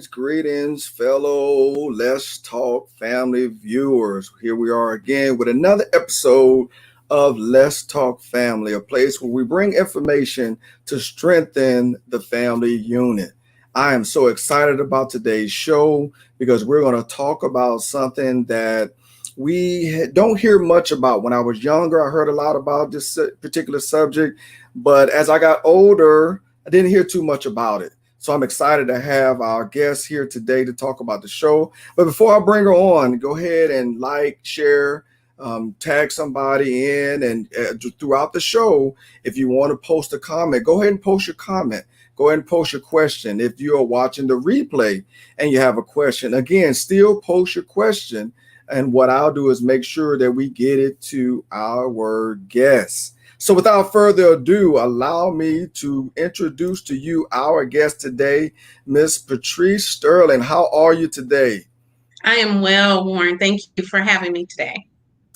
Greetings, fellow Let's Talk family viewers. Here we are again with another episode of Let's Talk Family, a place where we bring information to strengthen the family unit. I am so excited about today's show because we're going to talk about something that we don't hear much about. When I was younger, I heard a lot about this particular subject, but as I got older, I didn't hear too much about it. So I'm excited to have our guest here today to talk about the show. But before I bring her on, go ahead and like, share, tag somebody in, and throughout the show, if you want to post a comment, go ahead and post your comment. Go ahead and post your question. If you are watching the replay and you have a question, again, still post your question. And what I'll do is make sure that we get it to our guests. So without further ado, allow me to introduce to you our guest today, Miss Patrice Sterling. How are you today? I am well, Warren. Thank you for having me today.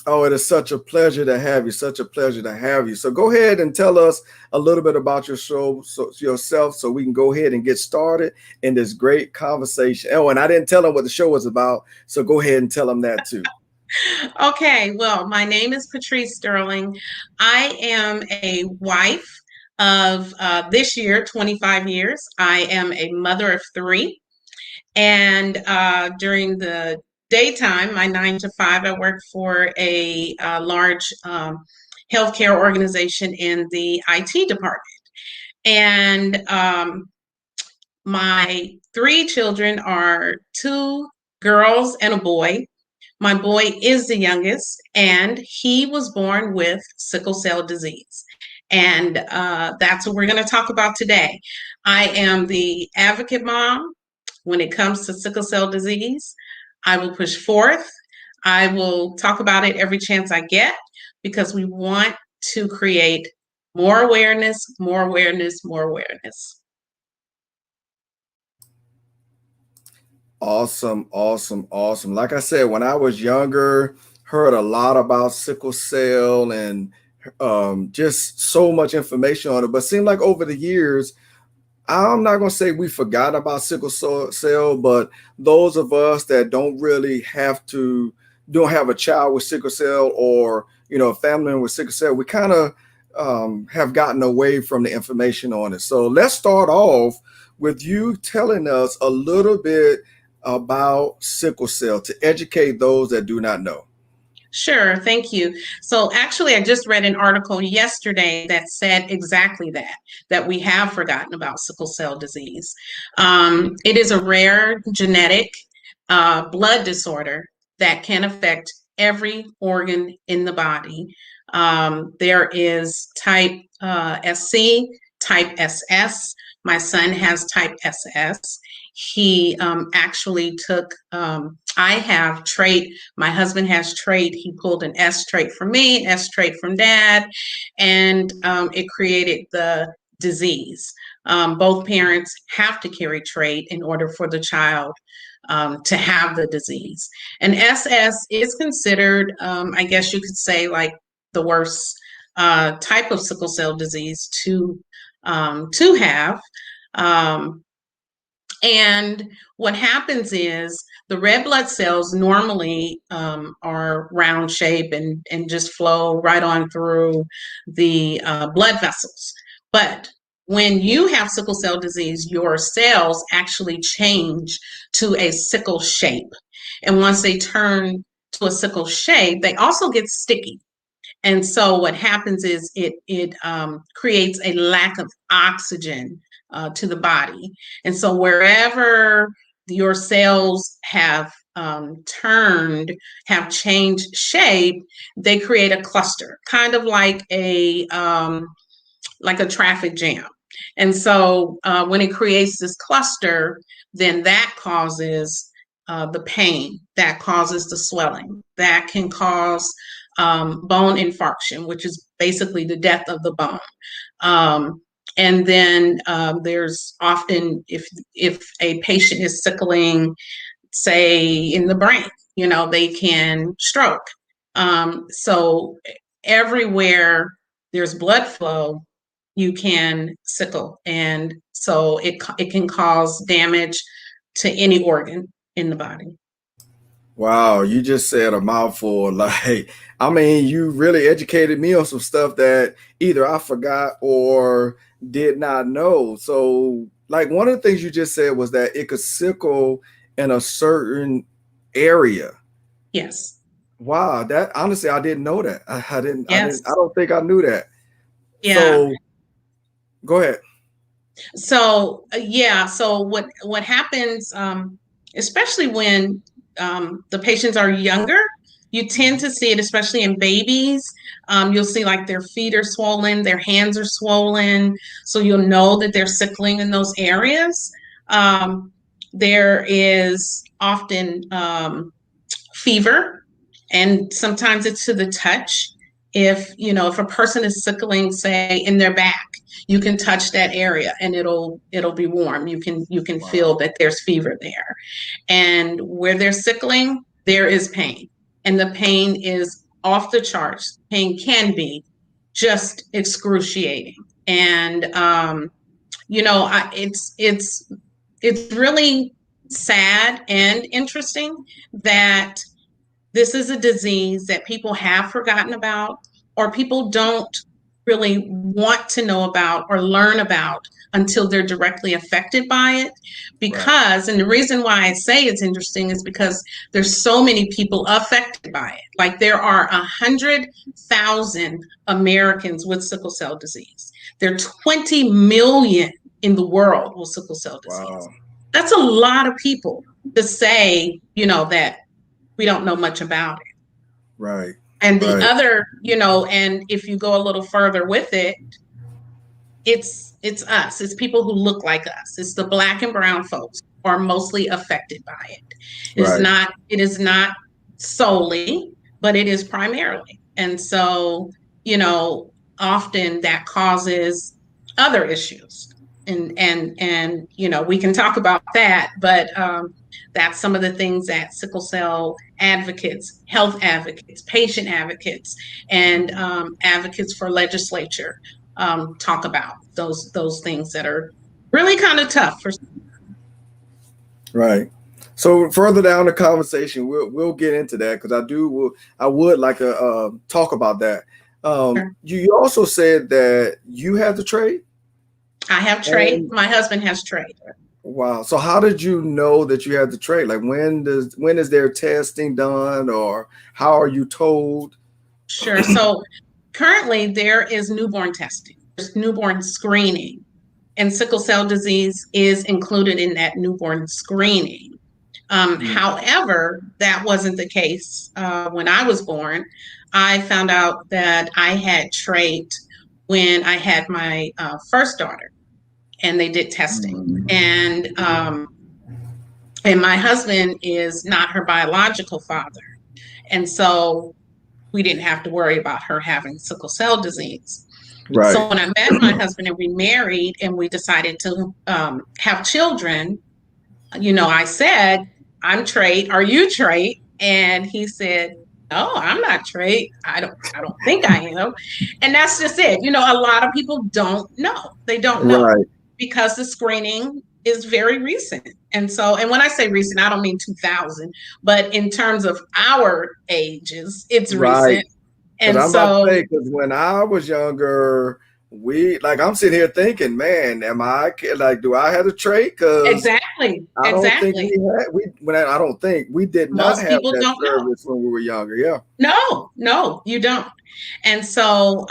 Oh, it is such a pleasure to have you. So go ahead and tell us a little bit about yourself so we can go ahead and get started in this great conversation. Oh, and I didn't tell them what the show was about, so go ahead and tell them that too. Okay, well, my name is Patrice Sterling. I am a wife of this year, 25 years. I am a mother of three. And during the daytime, my 9 to 5, I work for a large healthcare organization in the IT department. And my three children are two girls and a boy. My boy is the youngest, and he was born with sickle cell disease. And that's what we're going to talk about today. I am the advocate mom when it comes to sickle cell disease. I will push forth. I will talk about it every chance I get because we want to create more awareness, more awareness, more awareness. Awesome. Like I said, when I was younger, heard a lot about sickle cell and just so much information on it. But it seemed like over the years, I'm not going to say we forgot about sickle cell, but those of us that don't have a child with sickle cell or, a family member with sickle cell, we kind of have gotten away from the information on it. So let's start off with you telling us a little bit about sickle cell to educate those that do not know. Sure, thank you. So actually, I just read an article yesterday that said exactly that we have forgotten about sickle cell disease. It is a rare genetic blood disorder that can affect every organ in the body. There is type SC, type SS. My son has type SS. He actually took, I have trait, my husband has trait, he pulled an S trait from me, S trait from dad, and it created the disease. Both parents have to carry trait in order for the child to have the disease. And SS is considered, I guess you could say, like the worst type of sickle cell disease to have. And what happens is the red blood cells normally are round shape and just flow right on through the blood vessels. But when you have sickle cell disease, your cells actually change to a sickle shape. And once they turn to a sickle shape, they also get sticky. And so what happens is it creates a lack of oxygen to the body. And so wherever your cells have changed shape, they create a cluster, kind of like a traffic jam. And so when it creates this cluster, then that causes the pain, that causes the swelling, that can cause bone infarction, which is basically the death of the bone. Um, and then there's often, if a patient is sickling, say in the brain, they can stroke. So everywhere there's blood flow, you can sickle, and so it can cause damage to any organ in the body. Wow, you just said a mouthful. Like, I mean, you really educated me on some stuff that either I forgot or did not know. So, like, one of the things you just said was that it could sickle in a certain area. Yes. Wow, that honestly, I didn't know that. I Yes. don't think I knew that. Yeah. So, go ahead. So yeah, so what happens, especially when the patients are younger, you tend to see it, especially in babies. You'll see like their feet are swollen, their hands are swollen, so you'll know that they're sickling in those areas. Um, there is often fever, and sometimes it's to the touch. If a person is sickling, say in their back, you can touch that area and it'll be warm. You can feel Wow. that there's fever there. And where they're sickling, there is pain, and the pain is off the charts. Pain can be just excruciating. And it's really sad and interesting that this is a disease that people have forgotten about, or people don't really want to know about or learn about until they're directly affected by it. Right. And the reason why I say it's interesting is because there's so many people affected by it. Like there are 100,000 Americans with sickle cell disease. There are 20 million in the world with sickle cell disease. Wow. That's a lot of people to say, that we don't know much about it. Right. And the Right. other, and if you go a little further with it, it's us. It's people who look like us. It's the Black and brown folks who are mostly affected by it. Right. It is not solely, but it is primarily. And so, you know, often that causes other issues. And we can talk about that, but that's some of the things that sickle cell advocates, health advocates, patient advocates, and advocates for legislature talk about those things that are really kind of tough for. Right. So further down the conversation, we'll get into that because I would like to talk about that. You also said that you had the trade. I have trade. And My husband has trade. wow. So how did you know that you had the trade? Like when is their testing done, or how are you told? Sure. So currently there is newborn testing. There's newborn screening, and sickle cell disease is included in that newborn screening. However, that wasn't the case when I was born. I found out that I had trait when I had my first daughter, and they did testing. And my husband is not her biological father, and so we didn't have to worry about her having sickle cell disease. Right. So when I met my husband and we married and we decided to have children, I said, I'm trait. Are you trait? And he said, no, I'm not trait. I don't think I am. And that's just it. A lot of people don't know. They don't know Right. because the screening is very recent. And when I say recent, I don't mean 2000, but in terms of our ages, it's Right. recent. Because And I'm about to so say, because when I was younger, I'm sitting here thinking, man, like, do I have a trait? Because exactly, I don't think exactly. I don't think we did not Most have people that don't know. service when we were younger. Yeah. No, no, you don't. And so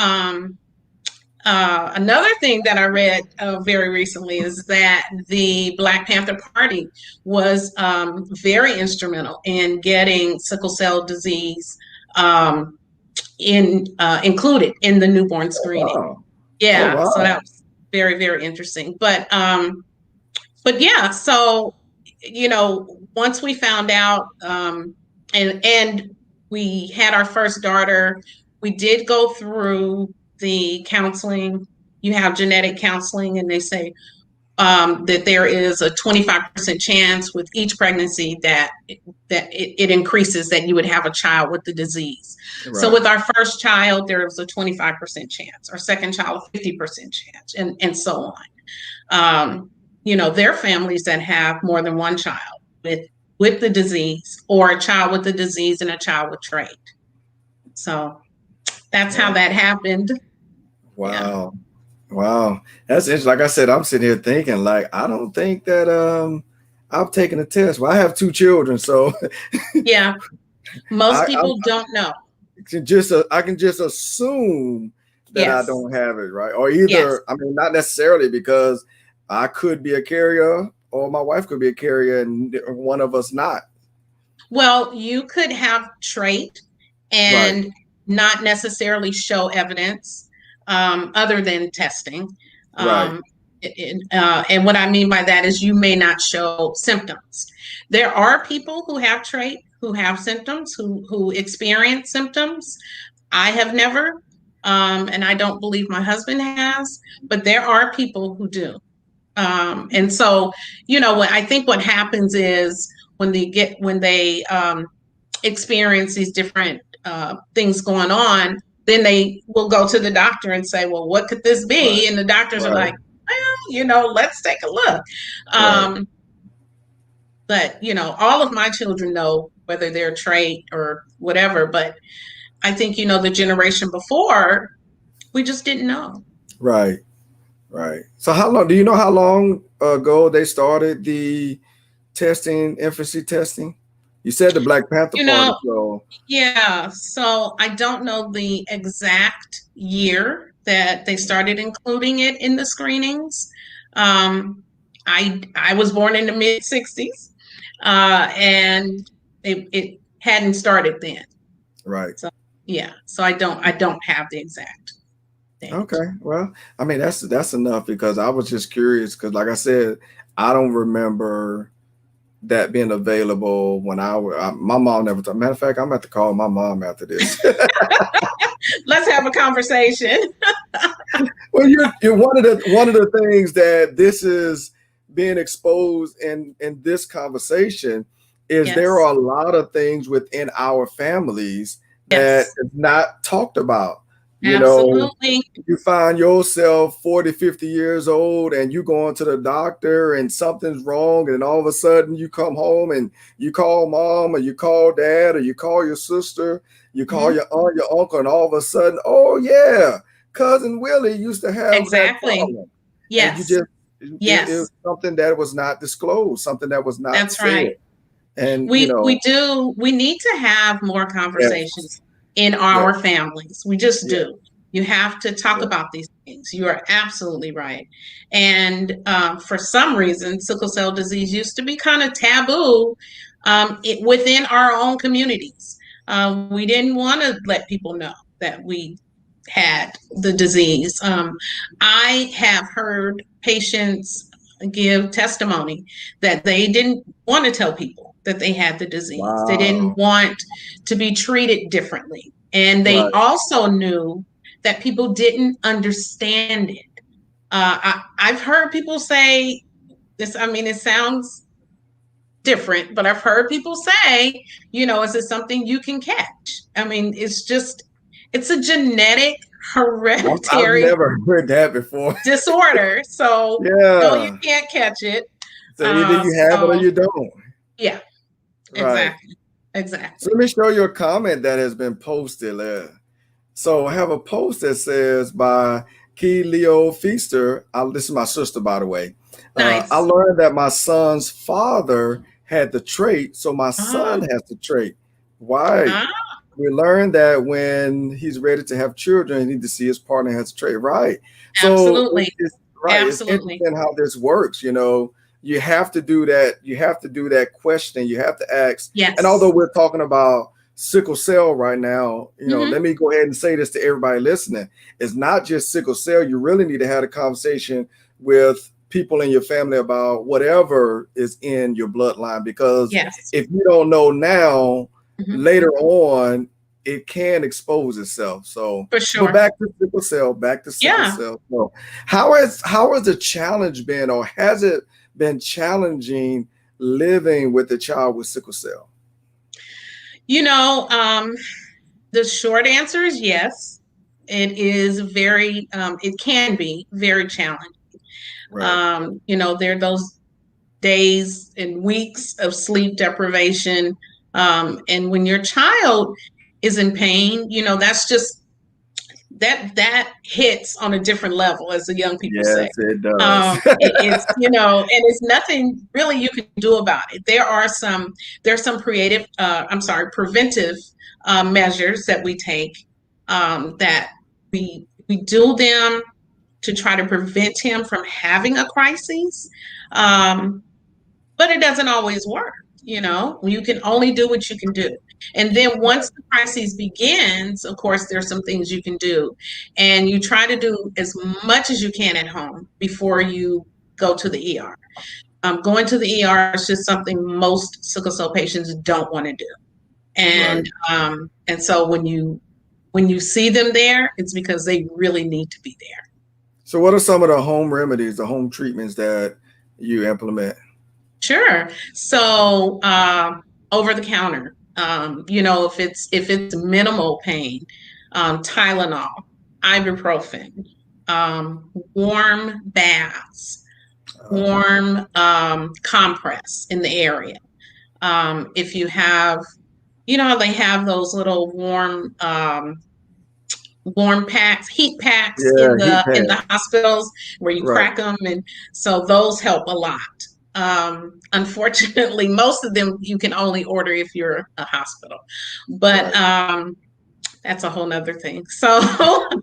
another thing that I read very recently is that the Black Panther Party was very instrumental in getting sickle cell disease um, included in the newborn Oh screening. wow. Oh Yeah, so wow. that was very, very interesting. But yeah, so once we found out, and we had our first daughter, we did go through the counseling. You have genetic counseling, and they say that there is a 25% chance with each pregnancy that it increases that you would have a child with the disease. So Right. with our first child, there was a 25% chance, our second child, a 50% chance, and so on. There are families that have more than one child with the disease, or a child with the disease and a child with trait. So that's how Wow. that happened. Yeah. Wow. Wow. That's interesting. Like I said, I'm sitting here thinking, like, I don't think that I've taken a test. Well, I have two children, so Yeah. Most I people don't know. I can just assume that I Yes. don't have it, right? Or Yes. either, I mean, not necessarily, because I could be a carrier or my wife could be a carrier and one of us not. Well, you could have trait Right. and not necessarily show evidence other than testing. Right. Um, and what I mean by that is you may not show symptoms. There are people who have trait, who have symptoms, who experience symptoms. I have never, and I don't believe my husband has, but there are people who do. And so, what I think what happens is when they experience these different things going on, then they will go to the doctor and say, "Well, what could this Right. be?" And the doctors are Right. like, "Well, let's take a look." Right. Um, but all of my children know whether they're trait or whatever. But I think the generation before, we just didn't know. Right. Right. So how long do you know how long ago they started the testing, infancy testing? You said the Black Panther You Party, know, so Yeah, so I don't know the exact year that they started including it in the screenings. Um, I was born in the mid '60s, and it hadn't started then. right. So yeah, so I don't have the exact date. Okay. Well, I mean that's enough because I was just curious because like I said, I don't remember that being available when my mom never told. Matter of fact, I'm about to call my mom after this. Let's have a conversation. Well, you're one of the things that this is being exposed in this conversation is there Yes, are a lot of things within our families that yes, is not talked about. You know, absolutely, you find yourself 40, 50 years old and you going to the doctor and something's wrong, and all of a sudden you come home and you call mom or you call dad or you call your sister, you call hmm your aunt, your uncle, and all of a sudden, oh yeah, cousin Willie used to have that exactly. problem. And you Yes, just it yes, was something that was not disclosed, something that was not that's said. right. And We need to have more yes, conversations in yes, our families. We just yes, do. You have to talk yes. about these things. You are absolutely right. And for some reason, sickle cell disease used to be kind of taboo within our own communities. We didn't want to let people know that we had the disease. I have heard patients give testimony that they didn't want to tell people that they had the disease. They didn't Wow. want to be treated differently. And they Right. also knew that people didn't understand it. I've heard people say this, I mean, it sounds different, but I've heard people say, is it something you can catch? I mean, it's a genetic I've hereditary never heard that before. disorder. So, no, you Yeah. can't catch it. So either you have it or So, you don't. yeah, Right. exactly. So Exactly. let me show you a comment that has been posted there. So I have a post that says by Key Leo Feaster. This is my sister, by the way. I Nice. learned that my son's father had the trait, so my son Ah, has the trait. Why? ah, We learned that when he's ready to have children, he need to see his partner has a trait, right? So absolutely. it's right. It's Absolutely. interesting how this works. You have to do that. You have to do that question. You have to ask. And although Yes. we're talking about sickle cell right now, Hmm. let me go ahead and say this to everybody listening. It's not just sickle cell. You really need to have a conversation with people in your family about whatever is in your bloodline, because Yes. if you don't know now, Mhm. later on it can expose itself. So, For but sure. back to sickle cell, back to sickle Yeah. cell. So, how has the challenge been, or has it been challenging living with a child with sickle cell? You know, the short answer is yes. It is it can be very challenging. Right. There are those days and weeks of sleep deprivation. And when your child is in pain, that's just that hits on a different level, as the young people say. Yes, it does. And it's nothing really you can do about it. There's some preventive measures that we take, that we do them to try to prevent him from having a crisis. Um, but it doesn't always work. You can only do what you can do. And then once the crisis begins, of course, there's some things you can do. And you try to do as much as you can at home before you go to the ER. Going to the ER is just something most sickle cell patients don't want to do. Right. And so when you see them there, it's because they really need to be there. So, what are some of the home remedies, the home treatments that you implement? Sure. So, over the counter, if it's minimal pain, Tylenol, ibuprofen, warm baths, Uh, warm compress in the area. If you have, how they have those little warm packs, heat packs yeah, in heat the pad. hospitals where you Right. crack them, and so those help a lot. Unfortunately, most of them you can only order if you're a hospital, but Right. that's a whole nother thing. So,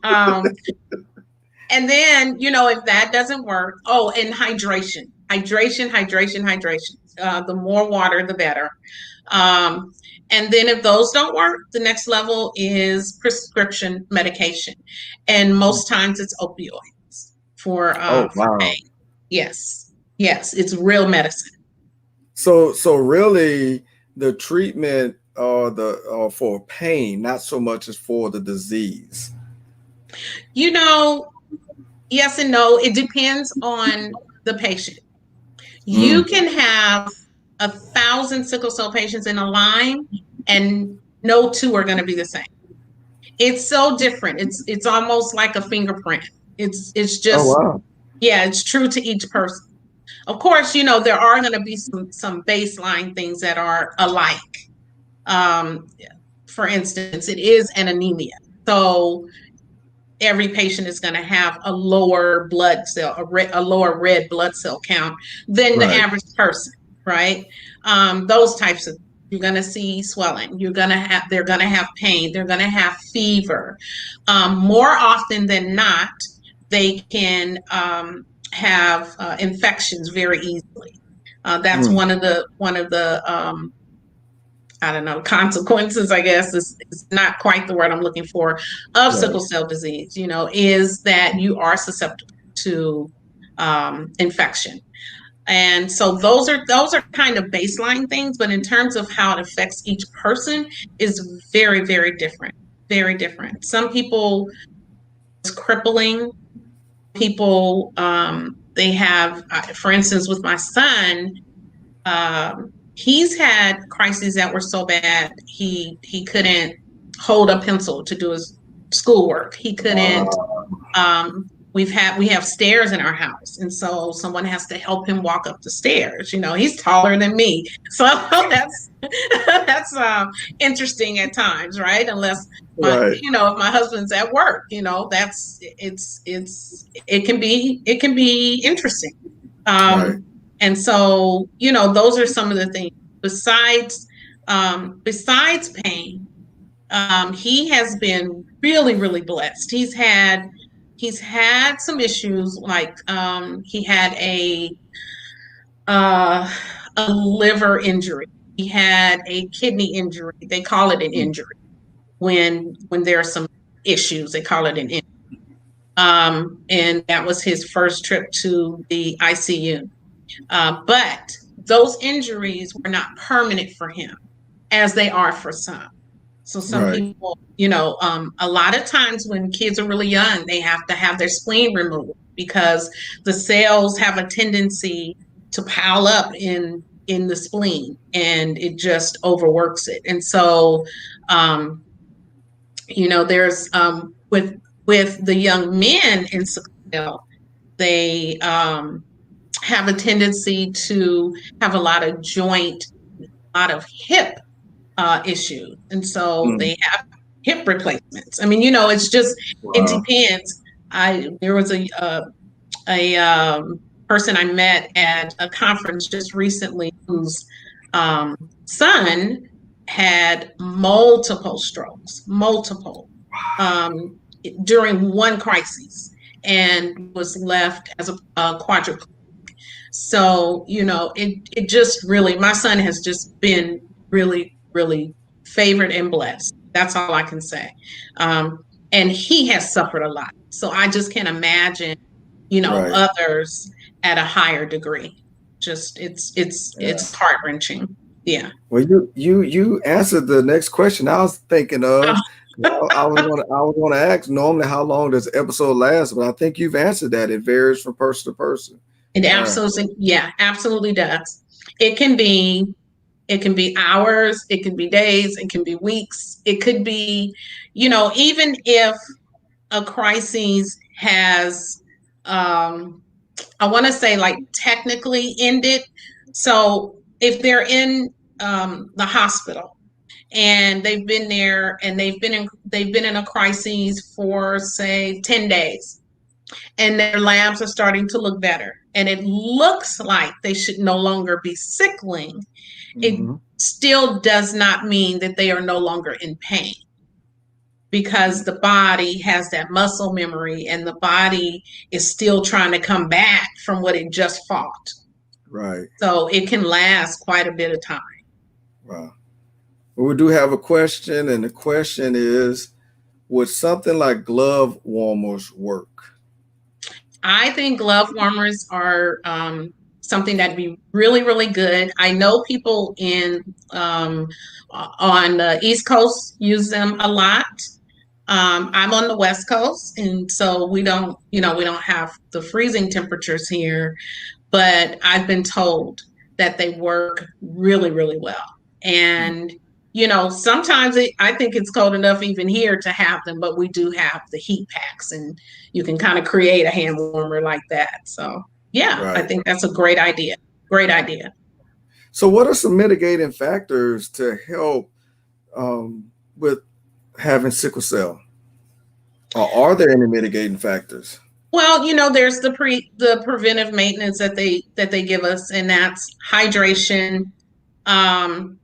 um, and then if that doesn't work, oh, and hydration. The more water, the better. Um, and then if those don't work, the next level is prescription medication. And most times it's opioids Oh, for wow. pain. Yes. Yes. It's real medicine. So really, the treatment the for pain, not so much as for the disease. You know, yes and no. It depends on the patient. You Mm. can have 1,000 sickle cell patients in a line, and no two are going to be the same. It's so different. It's almost like a fingerprint. It's Oh, just, wow. yeah, it's true to each person. Of course, there are going to be some baseline things that are alike. Um, for instance, it is an anemia. So every patient is going to have a lower blood cell, a lower red blood cell count than the Right. average person, right? Those types of, you're going to see swelling. They're going to have pain. They're going to have fever. More often than not, they can have infections very easily. That's Mm. one of the I don't know, consequences, I guess is not quite the word I'm looking for, of Right. sickle cell disease, is that you are susceptible to infection. And so those are kind of baseline things, but in terms of how it affects each person is very, very different. Very different. Some people, it's crippling. People, they have, for instance, with my son, he's had crises that were so bad he couldn't hold a pencil to do his schoolwork. He couldn't. Uh, We have stairs in our house, and so someone has to help him walk up the stairs. He's taller than me, so that's interesting at times, right? Unless right. if my husband's at work, it can be interesting. Right. And so, those are some of the things besides pain. He has been really, really blessed. He's had some issues, like he had a liver injury. He had a kidney injury. They call it an Mm. injury when there are some issues. They call it an injury. And that was his first trip to the ICU. But those injuries were not permanent for him. as they are for some. So some Right. people, a lot of times when kids are really young, they have to have their spleen removed because the cells have a tendency to pile up in the spleen and it just overworks it. And so, um, there's with the young men in sickle cell, they have a tendency to have a lot of joint, a lot of hip issues, and so Mm. they have hip replacements. I mean, it's just it Wow. depends. I There was a person I met at a conference just recently whose um, son had multiple strokes, multiple um, during one crisis, and was left as a quadriplegic. So, it just really, my son has just been really, really favored and blessed. That's all I can say. Um, and he has suffered a lot. So I just can't imagine, Right. others at a higher degree. Just Yeah. it's heart wrenching. Yeah. Well, you answered the next question I was thinking of. I was gonna ask normally how long does the episode last, but I think you've answered that. It varies from person to person. It Yeah. absolutely, yeah, absolutely does. It can be It can be hours, it can be days, it can be weeks, it could be, even if a crisis has, I want to say like technically ended. So if they're in the hospital and they've been there and they've been in a crisis for say 10 days and their labs are starting to look better and it looks like they should no longer be sickling, it Hmm. still does not mean that they are no longer in pain because the body has that muscle memory and the body is still trying to come back from what it just fought. Right. So it can last quite a bit of time. Wow. Well, we do have a question, and the question is, would something like glove warmers work? I think glove warmers are something that'd be really, really good. I know people on the East Coast use them a lot. I'm on the West Coast, and so we don't have the freezing temperatures here, but I've been told that they work really, really well. And sometimes I think it's cold enough even here to have them, but we do have the heat packs, and you can kind of create a hand warmer like that. So yeah, I Right. think that's a great idea. Great idea. So, what are some mitigating factors to help with having sickle cell? Or are there any mitigating factors? Well, there's the preventive maintenance that they give us, and that's hydration. Um,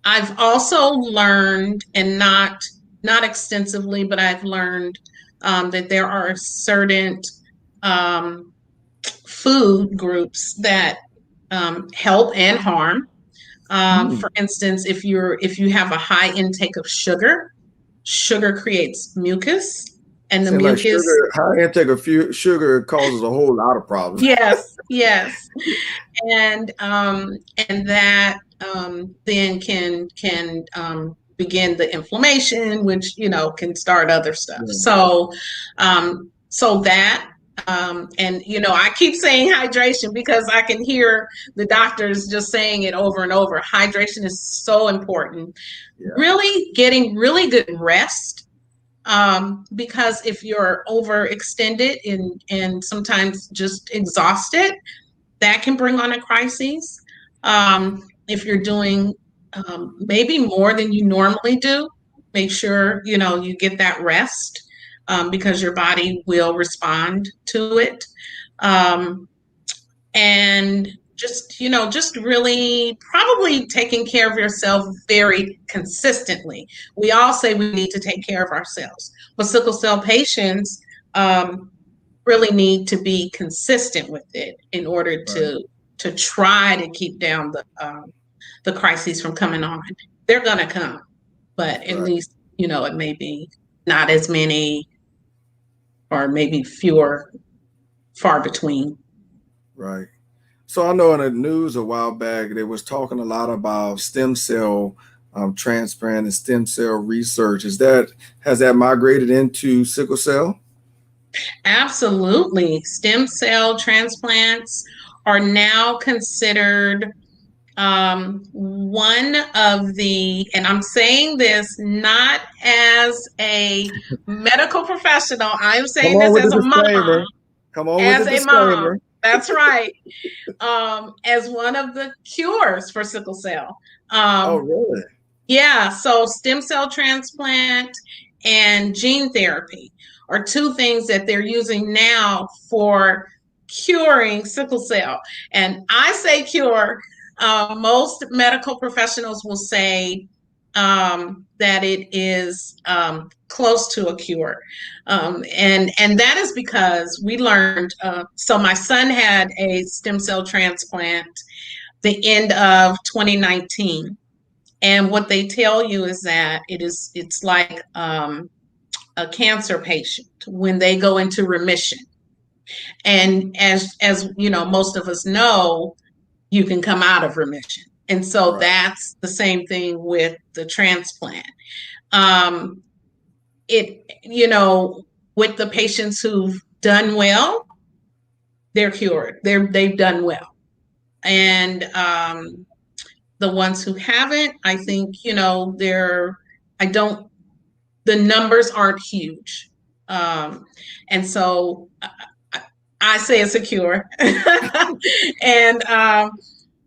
I've also learned, and not extensively, but I've learned that there are certain um, food groups that help and harm. Hmm. For instance, if you have a high intake of sugar, sugar creates mucus, and the Seems like mucus. high intake of sugar causes a whole lot of problems. Yes, yes, and that then can begin the inflammation, which can start other stuff. Yeah. So that and I keep saying hydration because I can hear the doctors just saying it over and over. Hydration is so important. Yeah. Really getting really good rest, because if you're overextended and sometimes just exhausted, that can bring on a crisis. If you're doing maybe more than you normally do, make sure you get that rest, because your body will respond to it. Um, and just really probably taking care of yourself very consistently. We all say we need to take care of ourselves, but sickle cell patients um, really need to be consistent with it in order Right. to try to keep down the crises from coming on. They're gonna come, but at Right. least it may be not as many or maybe fewer, far between. Right. So I know in the news a while back they was talking a lot about stem cell transplant and stem cell research. Has that migrated into sickle cell? Absolutely. Stem cell transplants are now considered one of the, and I'm saying this not as a medical professional, I'm Come saying on this with as the a mom, disclaimer. Come on with the as a mom. disclaimer. That's right. As one of the cures for sickle cell. Oh, Um, really? yeah, so stem cell transplant and gene therapy are two things that they're using now for curing sickle cell. And I say cure, most medical professionals will say that it is close to a cure. And that is because we learned, so my son had a stem cell transplant the end of 2019. And what they tell you is that it's like a cancer patient when they go into remission. And as you know, most of us know, you can come out of remission. And so Right. that's the same thing with the transplant. Um, with the patients who've done well, they're cured. They've done well. And the ones who haven't, I think, I don't the numbers aren't huge. And so I say it's a cure. and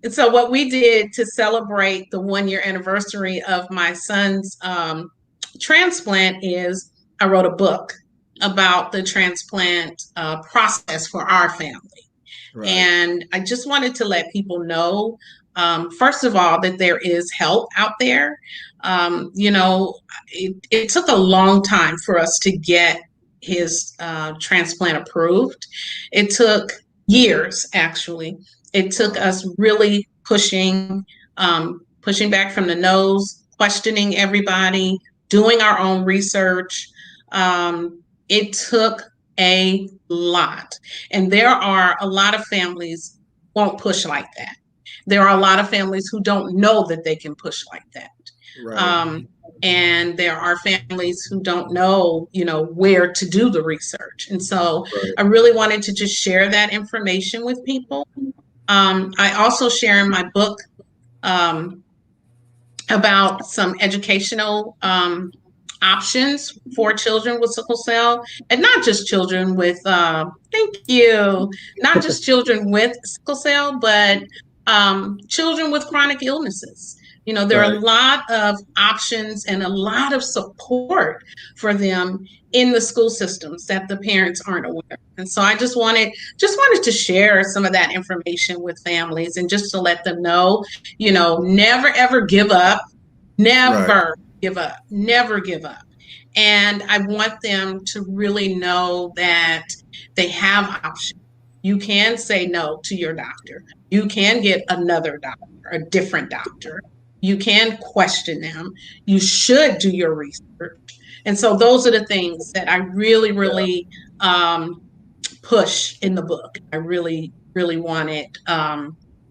so what we did to celebrate the 1 year anniversary of my son's transplant is I wrote a book about the transplant process for our family. Right. And I just wanted to let people know, first of all, that there is help out there. It took a long time for us to get his transplant approved. It took years, actually. It took Wow. us really pushing back from the nose, questioning everybody, doing our own research. It took a lot. And there are a lot of families won't push like that. There are a lot of families who don't know that they can push like that. Right. Um, and there are families who don't know, where to do the research. And so Right. I really wanted to just share that information with people. I also share in my book um, about some educational options for children with sickle cell, and not just children with, thank you, not just children with sickle cell, but children with chronic illnesses. There are Right. a lot of options and a lot of support for them in the school systems that the parents aren't aware of. And so I just wanted to share some of that information with families and just to let them know, never ever give up. Right. Never give up. Never give up. And I want them to really know that they have options. You can say no to your doctor. You can get another doctor, a different doctor. You can question them. You should do your research. And so those are the things that I really, Yeah. really push in the book. I really, really wanted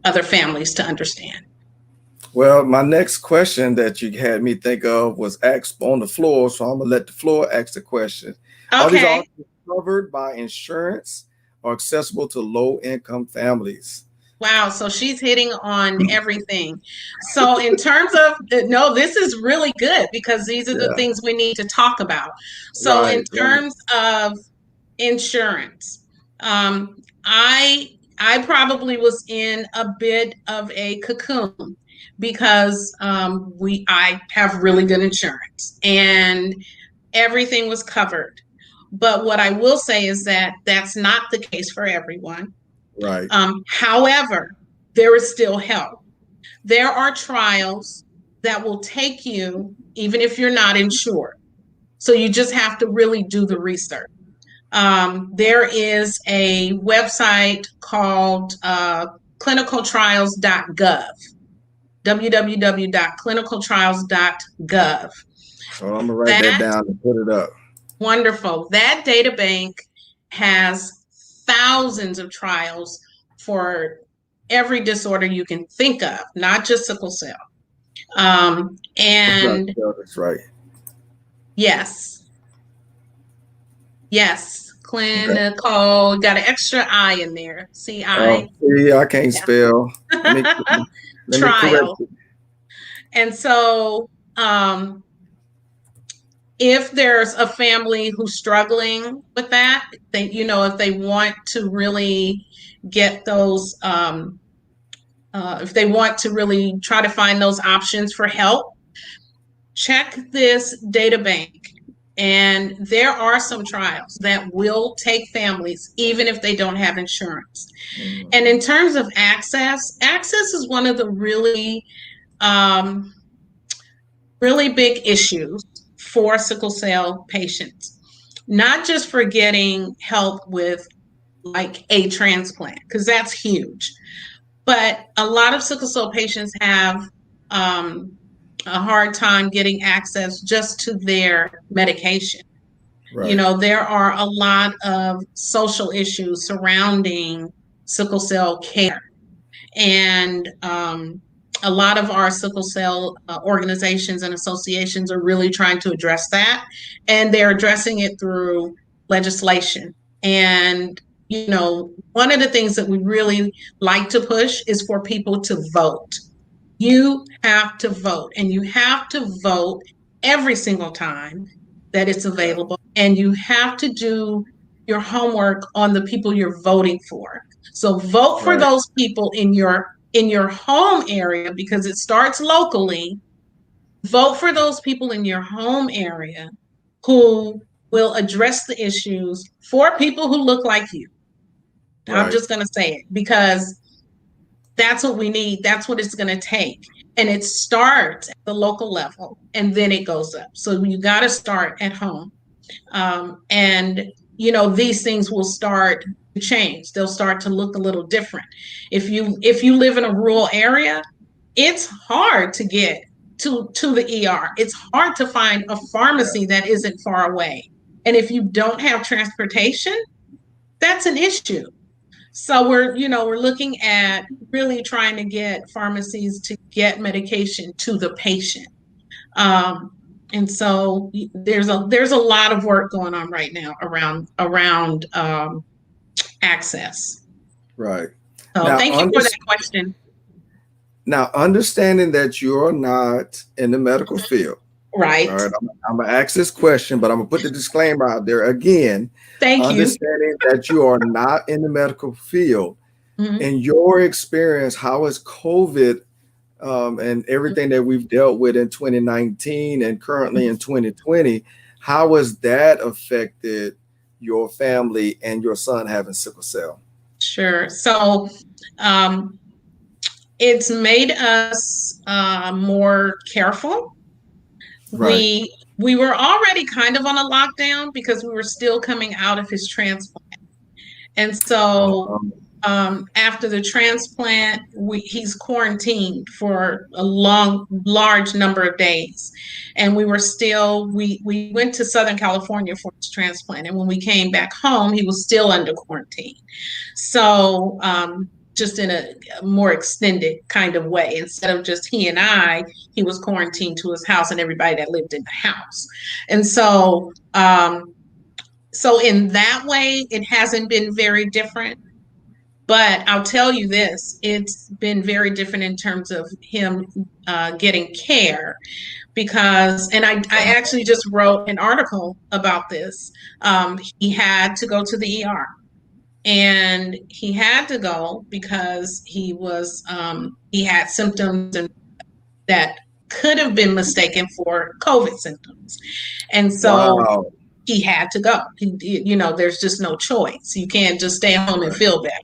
other families to understand. Well, my next question that you had me think of was asked on the floor, so I'm gonna let the floor ask the question. Are these Okay. options covered by insurance or accessible to low-income families? Wow, so she's hitting on everything. So, in terms of, no, this is really good because these are the Yeah. things we need to talk about. So, in Right. Right. terms of insurance, um, I I probably was in a bit of a cocoon because I have really good insurance and everything was covered. But what I will say is that that's not the case for everyone. Right. However, there is still help. There are trials that will take you, even if you're not insured. So you just have to really do the research. There is a website called clinicaltrials.gov, www.clinicaltrials.gov. So I'm gonna write that That down and put it up. Wonderful. That data bank has thousands of trials for every disorder you can think of, not just sickle cell. And That's right. yes, yes, Okay. clinical, got an extra I in there. Oh, CI, see, I can't spell. Let me yeah. let me correct Trial. it. And so, if there's a family who's struggling with that, they, if they want to really get those, if they want to really try to find those options for help, check this data bank. And there are some trials that will take families, even if they don't have insurance. And Mhm. in terms of access is one of the um, really big issues for sickle cell patients, not just for getting help with like a transplant, because that's huge, but a lot of sickle cell patients have um, a hard time getting access just to their medication. Right. There are a lot of social issues surrounding sickle cell care. And a lot of our sickle cell organizations and associations are really trying to address that. And they're addressing it through legislation. And, one of the things that we really like to push is for people to vote. You have to vote, and you have to vote every single time that it's Yeah. available. And you have to do your homework on the people you're voting for. So vote for Right. those people in your home area, because it starts locally. Vote for those people in your home area who will address the issues for people who look like you. I'm Right. just going to say it, because that's what we need. That's what it's going to take. And it starts at the local level and then it goes up. So you got to start at home. And, these things will start to change. They'll start to look a little different. If you live in a rural area, it's hard to get to the ER. It's hard to find a Yeah. pharmacy that isn't far away. And if you don't have transportation, that's an issue. So we're looking at really trying to get pharmacies to get medication to the patient. Um, and so there's a lot of work going on right now around access. Right. So Now, thank you for that question. understanding that you're not in the medical field. All Right. right. I'm gonna ask this question, but I'm gonna put the disclaimer out there again. Thank you. Understanding that you are not in the medical field. Mhm. In your experience, how has COVID and everything that we've dealt with in 2019 and currently in 2020, how has that affected your family and your son having sickle cell? Sure. So um, it's made us more careful. Right. We were already kind of on a lockdown because we were still coming out of his transplant. And so Um, after the transplant, he's quarantined for a large number of days. And we went to Southern California for his transplant. And when we came back home, he was still under quarantine. So just in a more extended kind of way, instead of just he and I, he was quarantined to his house and everybody that lived in the house. And so in that way, it hasn't been very different. But I'll tell you this, it's been very different in terms of him getting care, because, and I actually just wrote an article about this. He had to go to the ER, and he had to go because he had symptoms that could have been mistaken for COVID symptoms. And so wow. he had to go. There's just no choice. You can't just stay home and Right. feel better.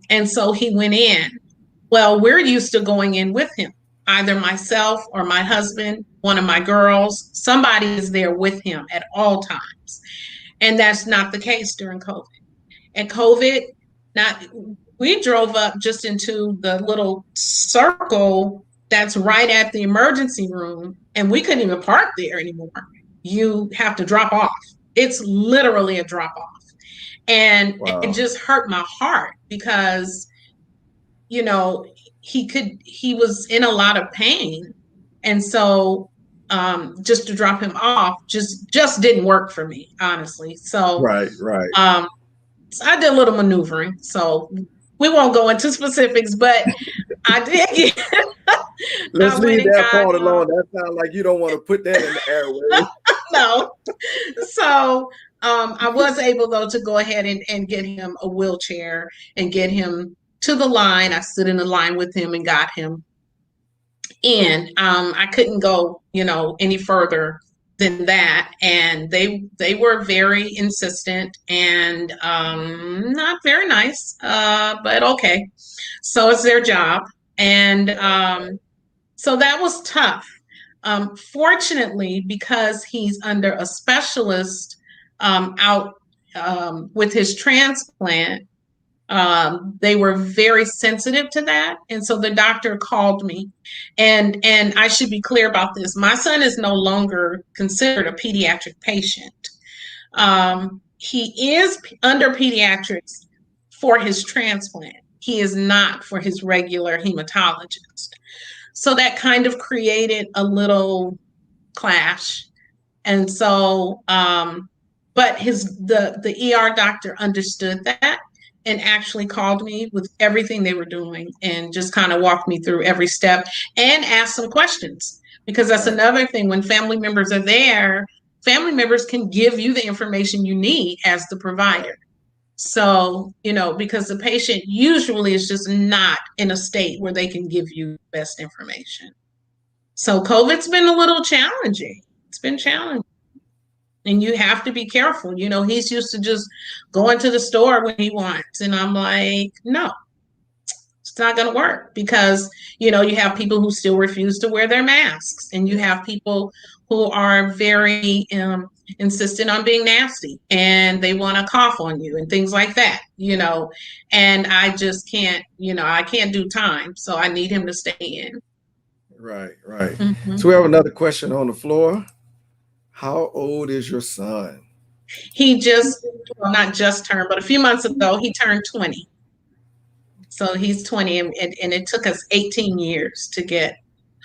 And so he went in. Well, we're used to going in with him. Either myself or my husband, one of my girls, somebody is there with him at all times. And that's not the case during COVID. And COVID, not we drove up just into the little circle that's right at the emergency room, and we couldn't even park there anymore. You have to drop off. It's literally a drop off. And it Wow. just hurt my heart because, you know, he was in a lot of pain. And so just to drop him off just didn't work for me, honestly. So Right, right. um, so I did a little maneuvering. So we won't go into specifics, but I did get, Let's I went leave and that got, part alone. That sounds like you don't want to put that in the airway. no. So I was able though to go ahead and get him a wheelchair and get him to the line. I stood in the line with him and got him in. I couldn't go, any further than that. And they were very insistent and not very nice, but okay. So it's their job. And so that was tough. Fortunately, because he's under a specialist out with his transplant, they were very sensitive to that, and so the doctor called me, and I should be clear about this. My son is no longer considered a pediatric patient. He is under pediatrics for his transplant. He is not for his regular hematologist. So that kind of created a little clash. And so, but the ER doctor understood that and actually called me with everything they were doing and just kind of walked me through every step and asked some questions, because that's Right, another thing. When family members are there, family members can give you the information you need as the provider. So, because the patient usually is just not in a state where they can give you the best information. So COVID's been a little challenging. It's been challenging. And you have to be careful. He's used to just going to the store when he wants. And I'm like, no, it's not going to work, because, you have people who still refuse to wear their masks, and you have people who are very insistent on being nasty, and they want to cough on you and things like that. And I just can't, I can't do time. So I need him to stay in. right, right. So Mhm. we have another question on the floor. How old is your son? He just, well, not just turned, but a few months ago, he turned 20. So he's 20, and it took us 18 years to get,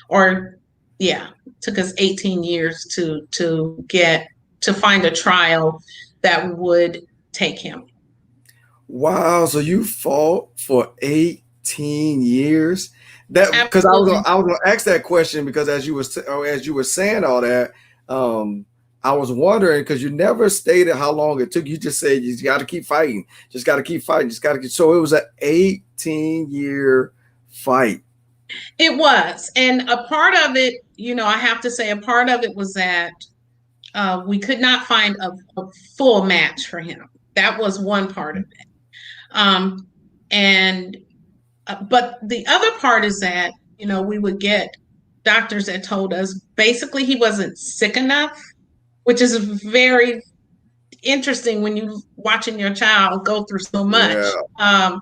or yeah, took us 18 years to find a trial that would take him. Wow, so you fought for 18 years? That because Absolutely. I was gonna ask that question because as you were saying all that, I was wondering because you never stated how long it took. You just said you got to keep fighting, just got to keep fighting, just got to keep. So it was an 18-year fight. It was. And a part of it, I have to say, a part of it was that we could not find a full match for him. That was one part of it. Um, and but the other part is that, we would get doctors that told us basically he wasn't sick enough, which is very interesting when you watching your child go through so Yeah, much.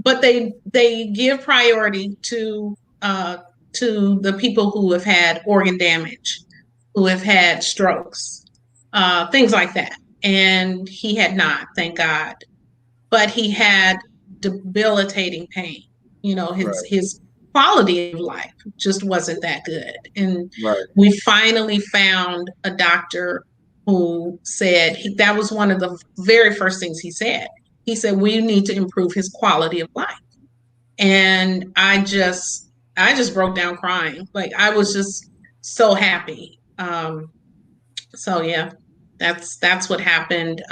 But they give priority to the people who have had organ damage, who have had strokes, things like that. And he had not, thank God, but he had debilitating pain. His right, his quality of life just wasn't that good. And right, we finally found a doctor who said that was one of the very first things he said. He said, we need to improve his quality of life. And I just broke down crying. Like, I was just so happy. So yeah, that's what happened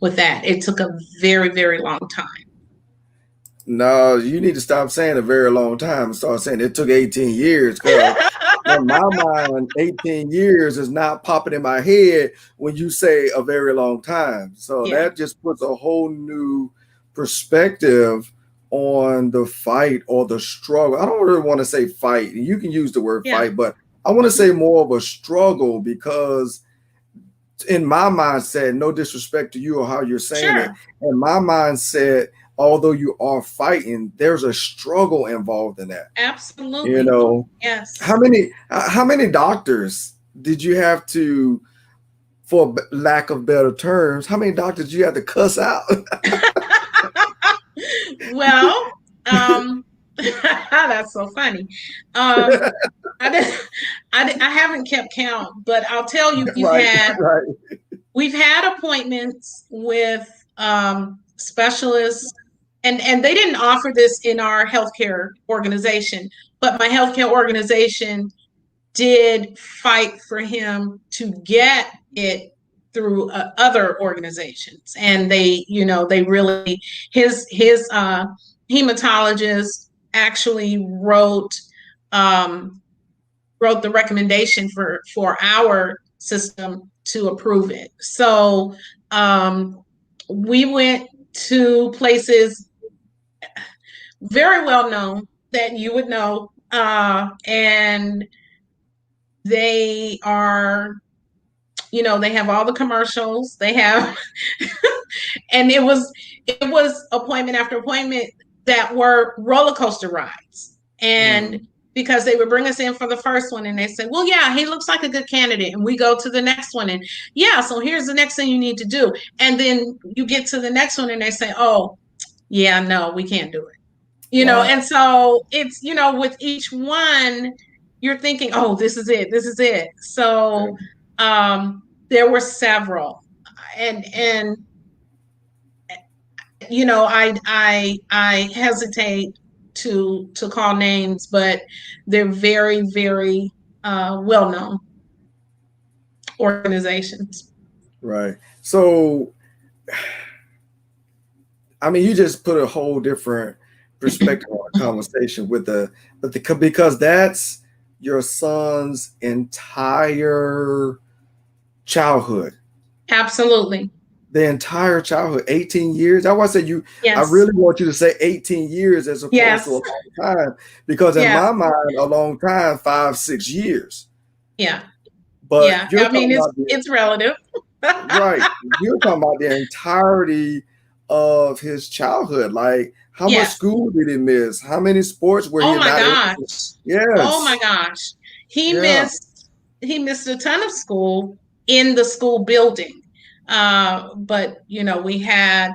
with that. It took a very, very long time. No, you need to stop saying a very long time and start saying it took 18 years because in my mind, 18 years is not popping in my head when you say a very long time. So Yeah, that just puts a whole new perspective on the fight or the struggle. I don't really want to say fight. You can use the word yeah. fight, but I want to say more of a struggle because in my mindset, no disrespect to you or how you're saying it, Sure. in my mindset, although you are fighting, there's a struggle involved in that. You Absolutely. know, Yes. how many doctors did you have to, for lack of better terms, how many doctors did you have to cuss out? Well, um, That's so funny. Um, I, did, I haven't kept count, but I'll tell you, Right, right. we've had appointments with specialists, and they didn't offer this in our healthcare organization, but my healthcare organization did fight for him to get it through other organizations, and they really his hematologist actually um, wrote the recommendation for our system to approve it. So we went to places very well known that you would know, and they are, they have all the commercials. They have, and it was appointment after appointment that were roller coaster rides. And Mm, because they would bring us in for the first one and they say, well, yeah, he looks like a good candidate. And we go to the next one and yeah, so here's the next thing you need to do. And then you get to the next one and they say, oh, yeah, no, we can't do it. wow. And so it's, with each one, you're thinking, oh, this is it. This is it. So Yeah, there were several. And I hesitate to call names, but they're very, very well known organizations. right. So, I mean, you just put a whole different perspective on the conversation with because that's your son's entire childhood. Absolutely. The entire childhood, 18 years. I want to say I Yes. really want you to say 18 years as opposed to a Yes. long time, because in Yeah. my mind, a long time, 5, 6 years. Yeah. But Yeah. you're I mean, talking it's about it's relative. right. You're talking about the entirety of his childhood. Like, how much Yes. school did he miss? How many sports were he Oh my not able gosh. to? Oh my Yes. gosh. He Yeah. missed he missed a ton of school in the school building. But we had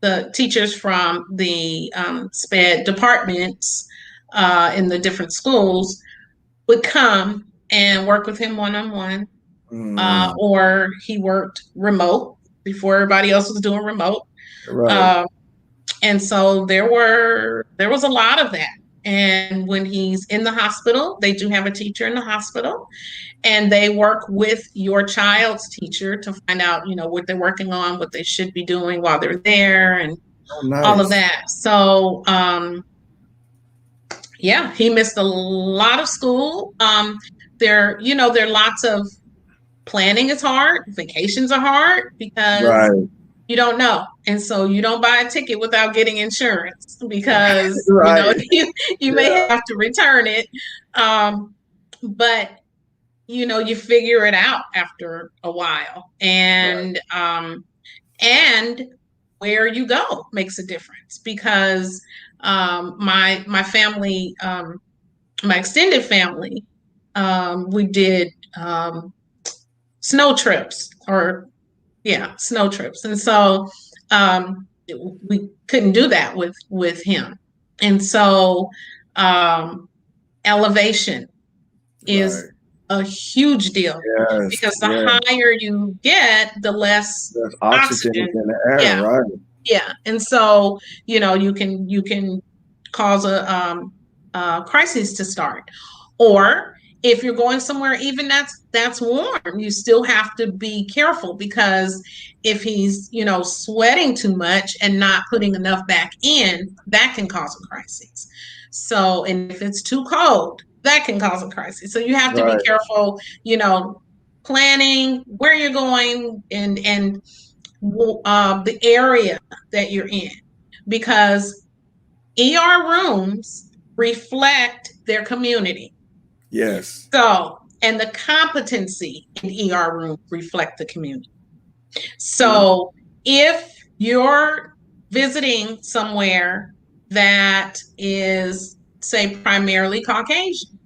the teachers from the SPED departments in the different schools would come and work with him one-on-one, Mm, or he worked remote before everybody else was doing remote. right. Uh, and so there was a lot of that. And when he's in the hospital, they do have a teacher in the hospital, and they work with your child's teacher to find out, what they're working on, what they should be doing while they're there, and Oh, all of nice. that. So, yeah, he missed a lot of school. There are lots of planning is hard, vacations are hard because Right. you don't know. And so you don't buy a ticket without getting insurance because, Right. you may Yeah. have to return it. But you figure it out after a while. Right. And where you go makes a difference because my family, my extended family, we did snow trips, or yeah, snow trips. And so we couldn't do that with him. And so elevation is Right. a huge deal Yes. because the Yeah. higher you get, the less There's oxygen oxygen. in the air. Yeah, Right. yeah. And so, you can cause a crisis to start. Or if you're going somewhere even that's warm, you still have to be careful because if he's, sweating too much and not putting enough back in, that can cause a crisis. So, and if it's too cold, that can cause a crisis. So you have to be Right. careful, planning where you're going and the area that you're in, because ER rooms reflect their community. Yes. So, and the competency in ER room reflect the community. Mm, So, if you're visiting somewhere that is, say, primarily Caucasian,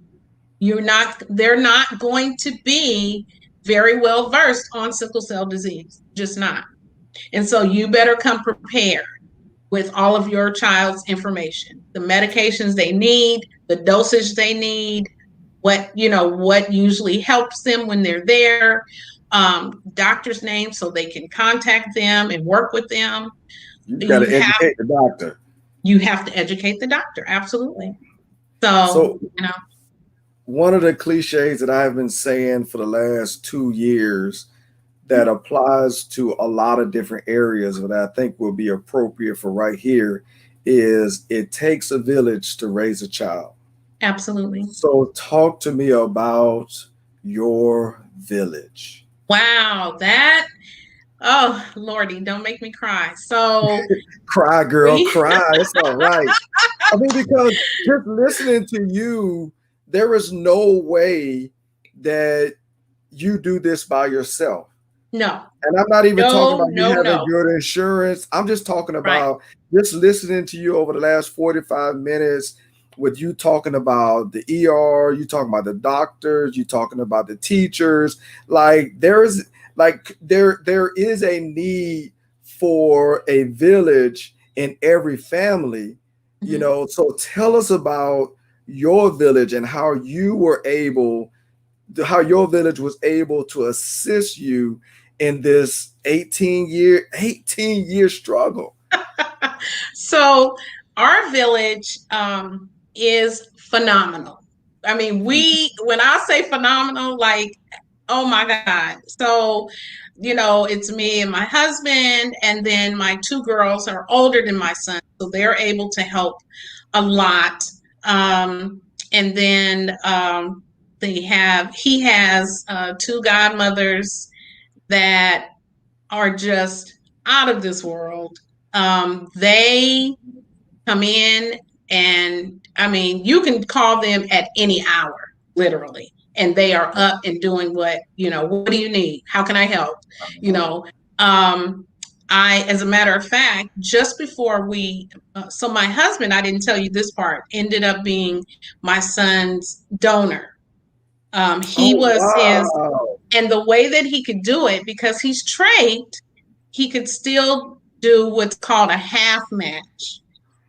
they're not going to be very well versed on sickle cell disease, just not. And so you better come prepared. with all of your child's information, the medications they need, the dosage they need, what usually helps them when they're there, doctor's names so they can contact them and work with them. You've got You to have educate the doctor. you have to educate the doctor, absolutely. So, So one of the cliches that I've been saying for the last 2 years that applies to a lot of different areas that I think will be appropriate for right here is it takes a village to raise a child. absolutely. So talk to me about your village. Wow, that, oh Lordy, don't make me cry. So Cry, girl, we cry. It's all right. I mean, because just listening to you, there is no way that you do this by yourself. no, And I'm not even talking no, about you no, having no. good insurance. I'm just talking Right. about just listening to you over the last 45 minutes with you talking about the ER, you talking about the doctors, you talking about the teachers. There is a need for a village in every family, Mhm. So tell us about your village and how your village was able to assist you in this 18-year struggle. So our village is phenomenal. I mean, when I say phenomenal, like, oh my God. So, it's me and my husband, and then my two girls are older than my son. So they're able to help a lot. Um, and then he has two godmothers that are just out of this world. They come in, and I mean, you can call them at any hour, literally, and they are up and doing what do you need? How can I help? You know, um, as a matter of fact, just before so my husband, I didn't tell you this part, ended up being my son's donor. He Oh, was his, wow. and the way that he could do it, because he's trained, he could still do what's called a half match.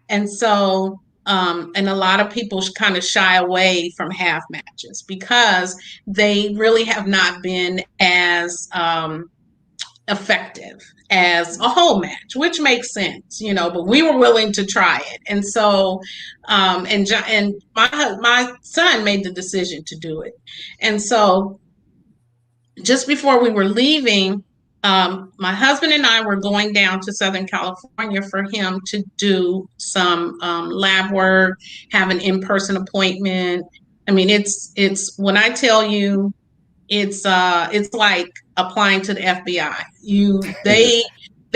And so, and a lot of people kind of shy away from half matches because they really have not been as effective as a whole match, which makes sense, but we were willing to try it. And so, and my son made the decision to do it. And so, just before we were leaving, my husband and I were going down to Southern California for him to do some lab work, have an in-person appointment. I mean, it's when I tell you, it's like applying to the FBI. They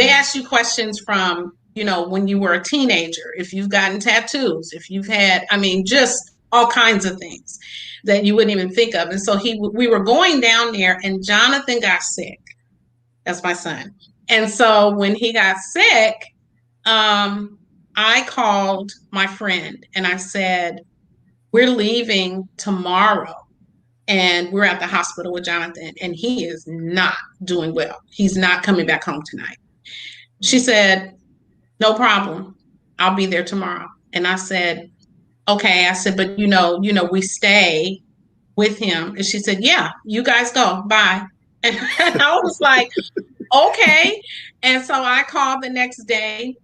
ask you questions from when you were a teenager, if you've gotten tattoos, if you've had, I mean, just all kinds of things that you wouldn't even think of. And so we were going down there, and Jonathan got sick. That's my son. And so when he got sick, I called my friend and I said, "We're leaving tomorrow, and we're at the hospital with Jonathan, and he is not doing well. He's not coming back home tonight." She said, "No problem. I'll be there tomorrow." And I said, "Okay." I said, "But we stay with him." And she said, "Yeah, you guys go. Bye." And I was like, "Okay." And so I called the next day,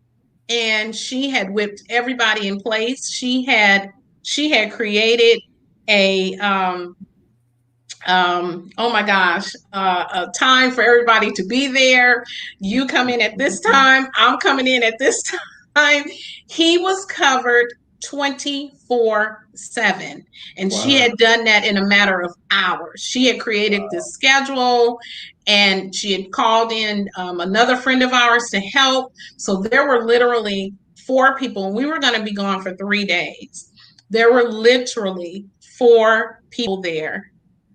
and she had whipped everybody in place. She had created a oh my gosh, a time for everybody to be there. You come in at this time, I'm coming in at this time. He was covered 24/7. And she Wow. had done that in a matter of hours. She had created this schedule, and she had called in another friend of ours to help. So there were literally four people, and we were going to be gone for 3 days. There were literally four people there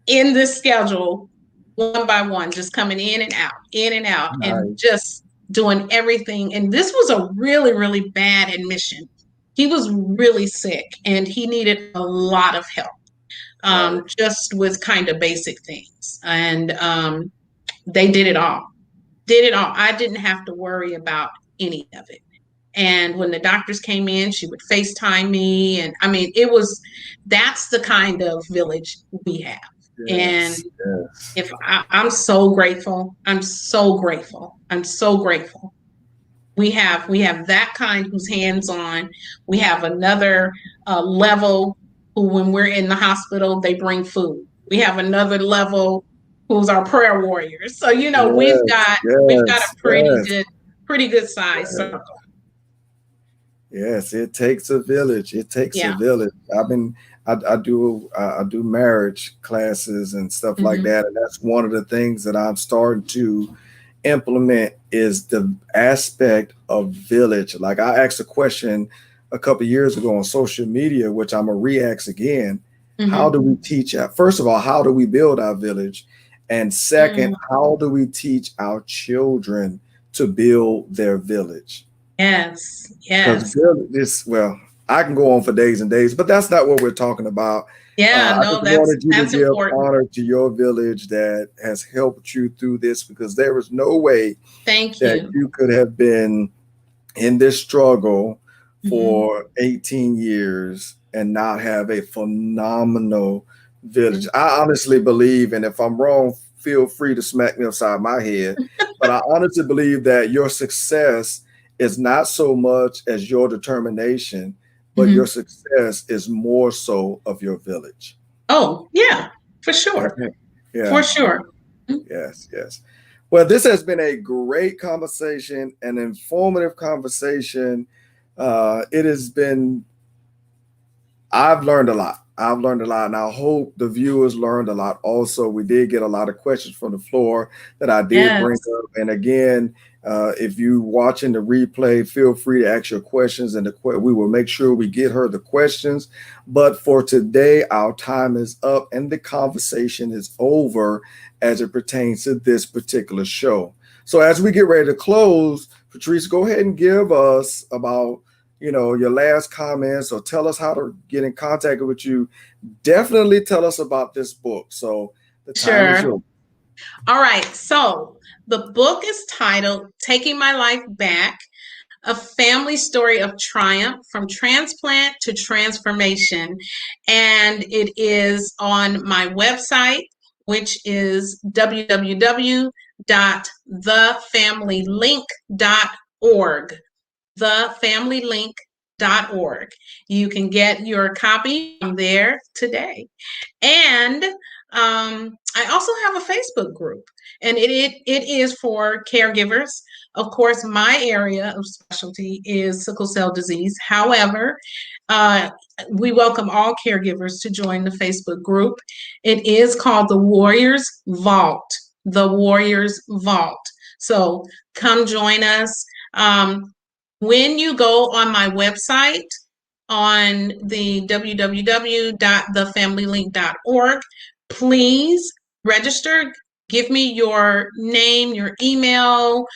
in this schedule, one by one, just coming in and out, and Nice. just doing everything. And this was a really, really bad admission. He was really sick, and he needed a lot of help, Right. just with kind of basic things. And they did it all. Did it all. I didn't have to worry about any of it. And when the doctors came in, she would FaceTime me. And I mean, that's the kind of village we have. And Yes, yes, I'm so grateful. I'm so grateful. I'm so grateful. We have that kind who's hands on. We have another level who, when we're in the hospital, they bring food. We have another level who's our prayer warriors. So yes, we've got a yes, yes. pretty good size circle. Yes, it takes a village. It takes a Yeah. village. I do marriage classes and stuff like Hmm. that, and that's one of the things that I'm starting to implement is the aspect of village. Like I asked a question a couple years ago on social media, which I'm gonna re-ask again. How Hmm. do we teach first of all, how do we build our village? And second, Mm. how do we teach our children to build their village? Yes. Because Yes. well, I can go on for days and days, but that's not what we're talking about. Yeah. I No, just wanted you to that's give important. honor to your village that has helped you through this because there is no way Thank that you. you could have been in this struggle Hmm. for 18 years and not have a phenomenal village. I honestly believe, and if I'm wrong, feel free to smack me upside my head, but I honestly believe that your success is not so much as your determination, but your Hmm. success is more so of your village. Oh, yeah, for sure. Okay. For Yeah. sure. Yes, yes. Well, this has been a great conversation, an informative conversation. It has been, I've learned a lot. I've learned a lot, and I hope the viewers learned a lot. Also, we did get a lot of questions from the floor that I did bring Yes. up. And again, if you watching the replay, feel free to ask your questions, and we will make sure we get her the questions. But for today, our time is up, and the conversation is over as it pertains to this particular show. So, as we get ready to close, Patrice, go ahead and give us about your last comments or tell us how to get in contact with you. Definitely tell us about this book. So the time is Sure. yours. All right. So the book is titled Taking My Life Back, a family story of triumph from transplant to transformation. And it is on my website, which is www.thefamilylink.org. Thefamilylink.org. You can get your copy from there today. And I also have a Facebook group, and it is for caregivers. Of course, my area of specialty is sickle cell disease. However, uh, we welcome all caregivers to join the Facebook group. It is called the Warriors Vault. The Warriors Vault. So come join us. When you go on my website, on the www.thefamilylink.org, please register. Give me your name, your email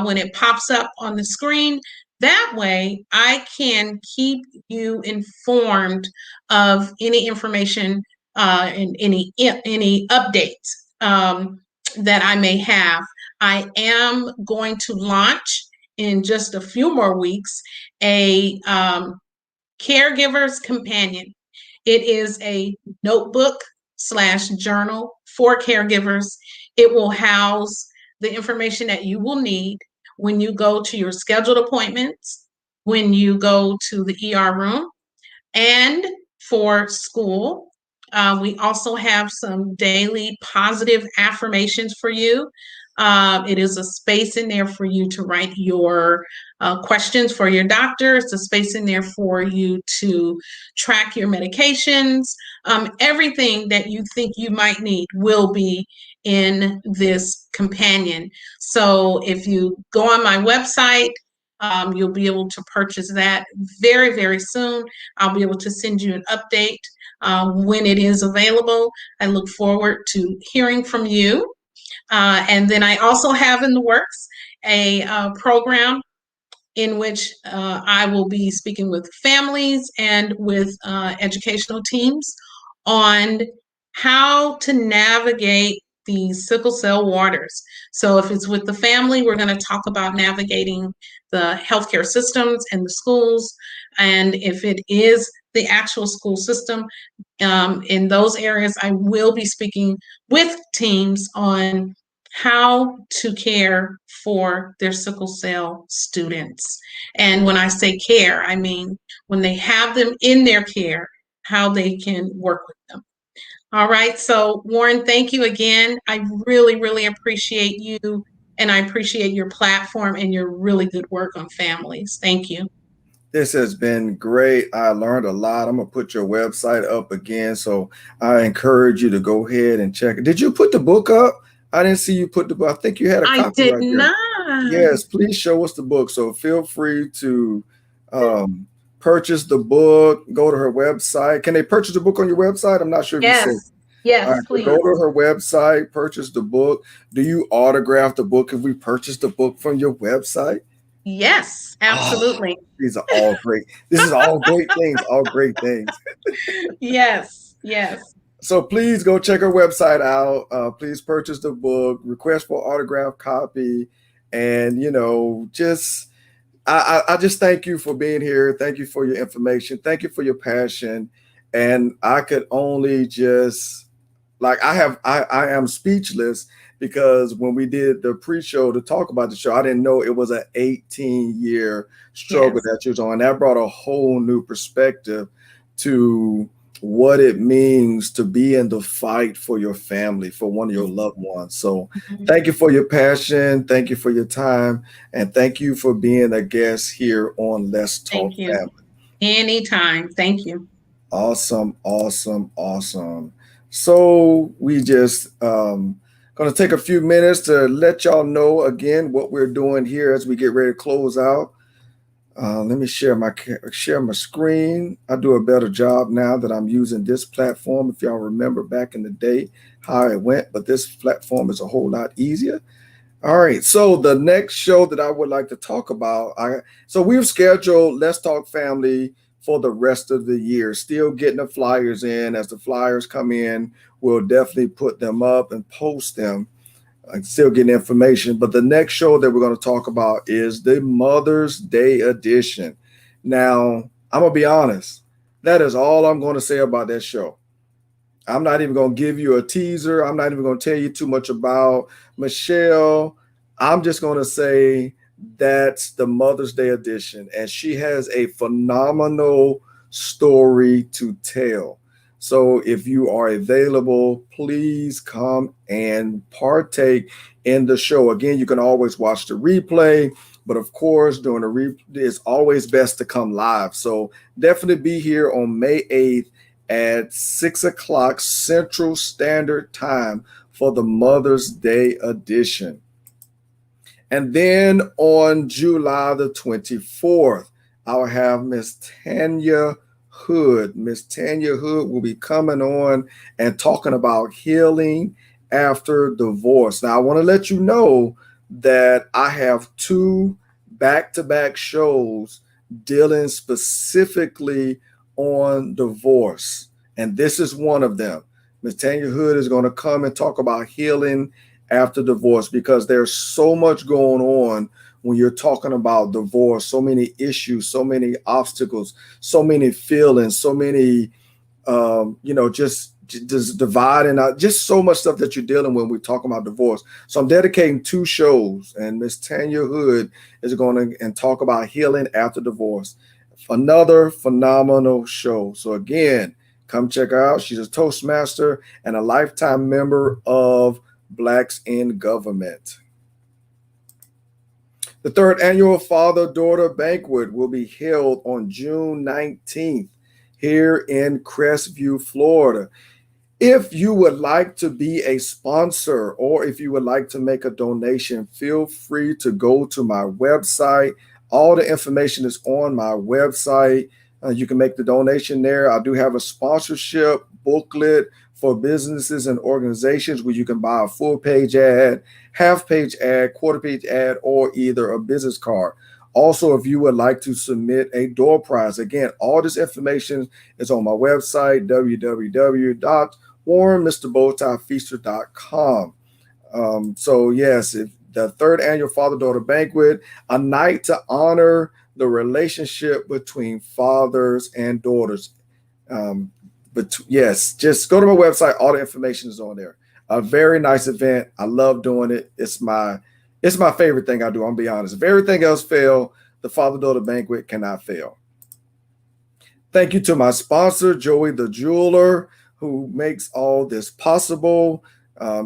when it pops up on the screen. That way, I can keep you informed of any information and any updates that I may have. I am going to launch in just a few more weeks a Caregiver's Companion. It is a notebook/journal for caregivers. It will house the information that you will need when you go to your scheduled appointments, when you go to the ER room, and for school. We also have some daily positive affirmations for you. It is a space in there for you to write your questions for your doctor. It's a space in there for you to track your medications. Everything that you think you might need will be in this companion. So if you go on my website, you'll be able to purchase that very, very soon. I'll be able to send you an update when it is available. I look forward to hearing from you. And then I also have in the works a program in which I will be speaking with families and with educational teams on how to navigate the sickle cell waters. So if it's with the family, we're going to talk about navigating the healthcare systems and the schools. And if it is the actual school system, in those areas, I will be speaking with teams on how to care for their sickle cell students. And when I say care, I mean when they have them in their care, how they can work with them. All right. So, Warren, thank you again. I really, really appreciate you, and I appreciate your platform and your really good work on families. Thank you. This has been great. I learned a lot. I'm gonna put your website up again, so I encourage you to go ahead and check it. Did you put the book up? I didn't see you put the book. I think you had a I copy did right there. not. Yes, please show us the book. So feel free to um, purchase the book. Go to her website. Can they purchase the book on your website? I'm not sure if you said. Yes. All right, Yes, so go please. to her website, purchase the book. Do you autograph the book if we purchase the book from your website? Yes, Oh, absolutely. these are all great. This is all great things, all great things. Yes. Yes. So please go check her website out. Please purchase the book, request for autograph copy, and just I just thank you for being here. Thank you for your information. Thank you for your passion. And I could only just like I am speechless because when we did the pre-show to talk about the show, I didn't know it was an 18-year struggle Yes. that you was on. That brought a whole new perspective to what it means to be in the fight for your family, for one of your loved ones. So Mhm. thank you for your passion. Thank you for your time. And thank you for being a guest here on Let's Talk Thank you. Family. Anytime. Thank you. Awesome, awesome, awesome. So we just going to take a few minutes to let y'all know again what we're doing here as we get ready to close out. Let me share my screen. I do a better job now that I'm using this platform. If y'all remember back in the day how it went, but this platform is a whole lot easier. All right. So the next show that I would like to talk about, so we've scheduled Let's Talk Family for the rest of the year. Still getting the flyers in. As the flyers come in, we'll definitely put them up and post them. I'm still getting information. But the next show that we're going to talk about is the Mother's Day edition. Now, I'm gonna be honest. That is all I'm going to say about that show. I'm not even going to give you a teaser. I'm not even going to tell you too much about Michelle. I'm just going to say that's the Mother's Day edition, and she has a phenomenal story to tell. So if you are available, please come and partake in the show. Again, you can always watch the replay, but of course, during the replay, it's always best to come live. So definitely be here on May 8th at 6 o'clock Central Standard Time for the Mother's Day edition. And then on July the 24th, I'll have Miss Tanya Hood. Miss Tanya Hood will be coming on and talking about healing after divorce. Now, I want to let you know that I have two back to back shows dealing specifically on divorce. And this is one of them. Miss Tanya Hood is going to come and talk about healing after divorce because there's so much going on when you're talking about divorce, so many issues, so many obstacles, so many feelings, so many just dividing out, just so much stuff that you're dealing with when we're talking about divorce. So I'm dedicating two shows, and Miss Tanya Hood is going to and talk about healing after divorce. Another phenomenal show. So again, come check her out. She's a Toastmaster and a lifetime member of Blacks in Government. The third annual Father Daughter Banquet will be held on June 19th here in Crestview, Florida. If you would like to be a sponsor or if you would like to make a donation, feel free to go to my website. All the information is on my website. You can make the donation there. I do have a sponsorship booklet for businesses and organizations where you can buy a full page ad, half page ad, quarter page ad, or either a business card. Also, if you would like to submit a door prize, again, all this information is on my website, www.warrenmrbowtiefeaster.com. So yes, if the third annual father-daughter banquet, a night to honor the relationship between fathers and daughters. Um, but yes, just go to my website. All the information is on there. A very nice event. I love doing it. It's my favorite thing I do. I'm gonna be honest. If everything else fail, the father-daughter banquet cannot fail. Thank you to my sponsor, Joey the Jeweler, who makes all this possible.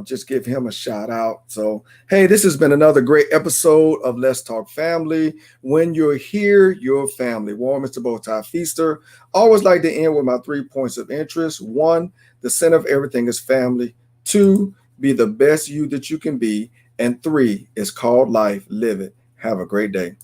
Just give him a shout out. So, hey, this has been another great episode of Let's Talk Family. When you're here, you're family. Warm Mr. Bowtie Feaster. Always like to end with my 3 points of interest. 1, the center of everything is family. 2, be the best you that you can be. And 3, it's called life. Live it. Have a great day.